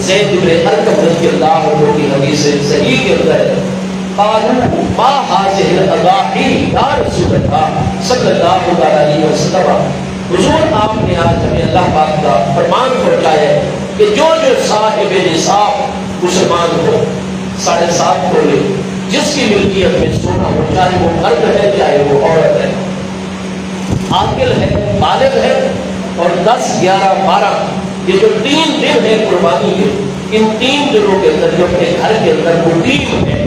زید بن ارقم رضی اللہ عنہ کی حدیث صحیح کے اندر قالوا ما هذه الاضاحی یا رسول اللہ صلی اللہ علیہ وسلم، حضور آپ نے آج ہمیں اللہ پاک کا فرمان پہنچایا ہے کہ جو صاحب نصاب مسلمان ہو 7.5 تولے جس کی ملکیت میں سونا ہو، چاہے وہ مرد ہے چاہے وہ عورت ہے، عاقل ہے بالغ ہے، اور 10 11 12 یہ جو 3 دن ہے قربانی کے، ان 3 دنوں کے اندر جو اپنے گھر کے اندر مقیم ہے،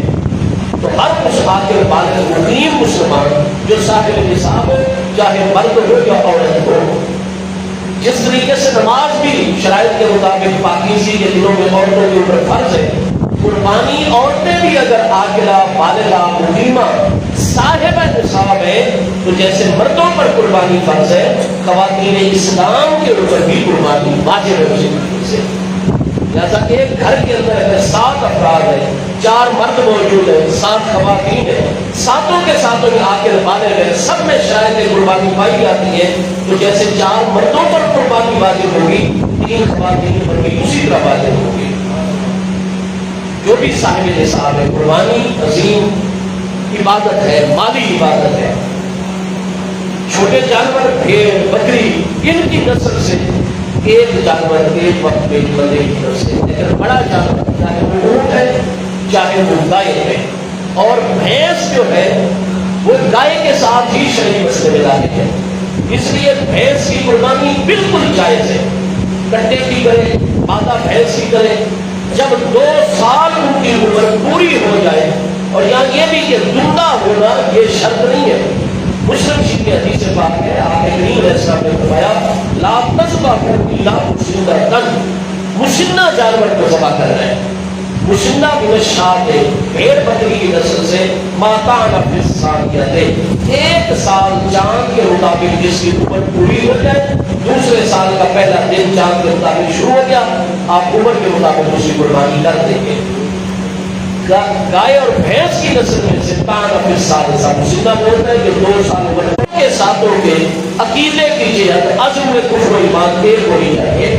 تو ہر اس عاقل بالغ مقیم مسلمان جو صاحب نصاب ہو، چاہے مرد ہو یا عورت ہو، جس طریقے سے نماز بھی شرائط کے مطابق پاکیزگی کے دنوں میں عورتوں کے اوپر فرض ہے، قربانی عورتیں بھی اگر عاقلہ بالغہ مقیمہ صاحب نصاب ہے تو جیسے مردوں پر قربانی فرض ہے، خواتین اسلام کے اوپر بھی قربانی واجب ہے اسی طریقے سے۔ لہٰذا ایک گھر کے اندر اگر 7 افراد ہیں، 4 مرد موجود ہیں، 7 خواتین ہیں، 7 کے ساتوں میں عاقل بالغ ہیں، سب میں شرائط قربانی پائی جاتی ہے، تو جیسے 4 مردوں پر قربانی واجب ہوگی 3 خواتین پر بھی اسی طرح واجب ہوگی۔ جو بھی صاحب نصاب ہے، قربانی عظیم عبادت ہے، مالی عبادت ہے۔ چھوٹے جانور بھیڑ بکری ان کی نسل سے ایک جانور ایک وقت میں بندے کی طرف سے، لیکن بڑا جانور چاہے وہ اونٹ ہے چاہے وہ گائے ہے، اور بھینس جو ہے وہ گائے کے ساتھ ہی شرعی مسئلے میں لاحق ہے، اس لیے بھینس کی قربانی بالکل جائز ہے، کٹے کی کرے مادہ بھینس کی کرے، جب 2 سال ان کی عمر پوری ہو جائے، اور یہاں یہ بھی کہ دودھا ہونا یہ شرط نہیں ہے، مسلم شریف کی حدیث پاک ہے، آپ کریم علیہ السلام نے فرمایا لا تذبحوا الا مسنۃ، مسنہ جانور کو ذبح کرنا ہے، مسنہ من الشاۃ ہے، بھیڑ بکری کی نسل سے، ما کان فی الثانیۃ، 1 سال چاند کے مطابق جس کی عمر پوری ہو جائے، دوسرے سال کا پہلا دن چاند کے مطابق شروع ہو گیا، آپ عمر کے مطابق اس کی قربانی کر دیں گے۔ گائے اور بھینس کی نسل میں سے کان فی الثالثہ، مسنہ بولتا ہے کہ 2 سال عمر کے ساتوں کے عقیدے کی جہت عزم میں کفر و ایمان ایک ہونی چاہیے،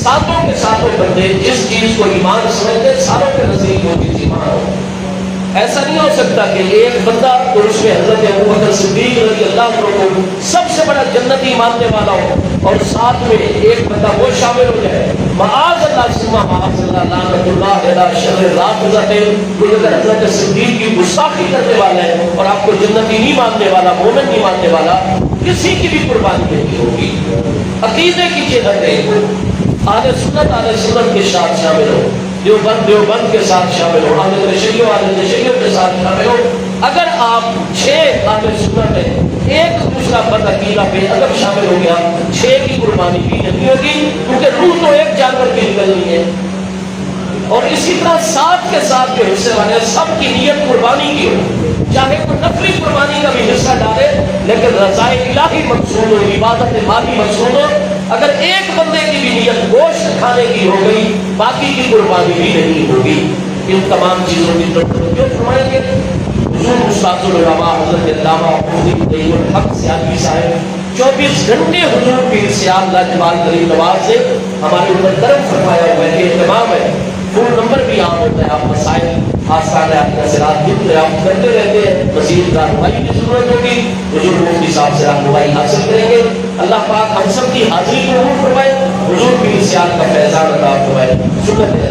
ساتوں کے ساتوں بندے جس چیز کو ایمان سمجھتے ساروں کے نزدیک وہ چیز ایمان ہو۔ ایسا نہیں ہو سکتا کہ ایک بندہ اور اس میں حضرت ابوبکر صدیق رضی اللہ عنہ کو سب سے بڑا جنتی ماننے والا ہو، اور ساتھ میں ایک بندہ وہ شامل ہو جائے، معاذ اللہ ثم معاذ اللہ، لعنت اللہ علی شر الرافضہ، کوئی اگر حضرت صدیق کی گستاخی کرنے والا ہے اور آپ کو جنتی نہیں ماننے والا، مومن نہیں ماننے والا، کسی کی بھی قربانی نہیں ہوگی۔ عقیدے کی جہت ہے، اہل سنت کے ساتھ شامل ہو، دیوبند کے ساتھ شامل ہو، اہل تشیع کے ساتھ شامل ہو۔ اگر آپ 6 اہل سنت ہیں، ایک دوسرا بد عقیدہ بے ادب شامل ہو گیا، 6 کی قربانی بھی نہیں ہوگی، کیونکہ روح تو ایک جانور کی نکلنی ہے۔ اور اسی طرح 7 کے ساتھ جو حصے والے سب کی نیت قربانی کی ہو، چاہے کوئی نفلی قربانی کا بھی حصہ ڈالے، لیکن رضائے الہی مقصود ہو، عبادت مالی مقصود ہو۔ اگر ایک بندے کی بھی نیت گوشت کھانے کی ہو گئی، باقی کی قربانی بھی نہیں ہوگی۔ ان تمام چیزوں کی طرف توجہ فرمائیں گے۔ حضور استاد العلماء حضرت علامہ مفتی قطب الحق سیالوی صاحب 24 گھنٹے حضور کی سیال لاجوال غریب نواز سے ہمارے اوپر کرم فرمایا ہوا ہے، اہتمام ہے، فون نمبر بھی عام ہوتا ہے، آپ مسائل آسان ہے، آپ کا سرات دریافت کرتے رہتے ہیں، مزید رہنمائی کی ضرورت ہوگی حضور مفتی صاحب سے رہنمائی حاصل کریں گے۔ اللہ پاک ہم سب کی حاضری کو قبول فرمائے، حضور کی سیال کا فیضان عطا فرمائے۔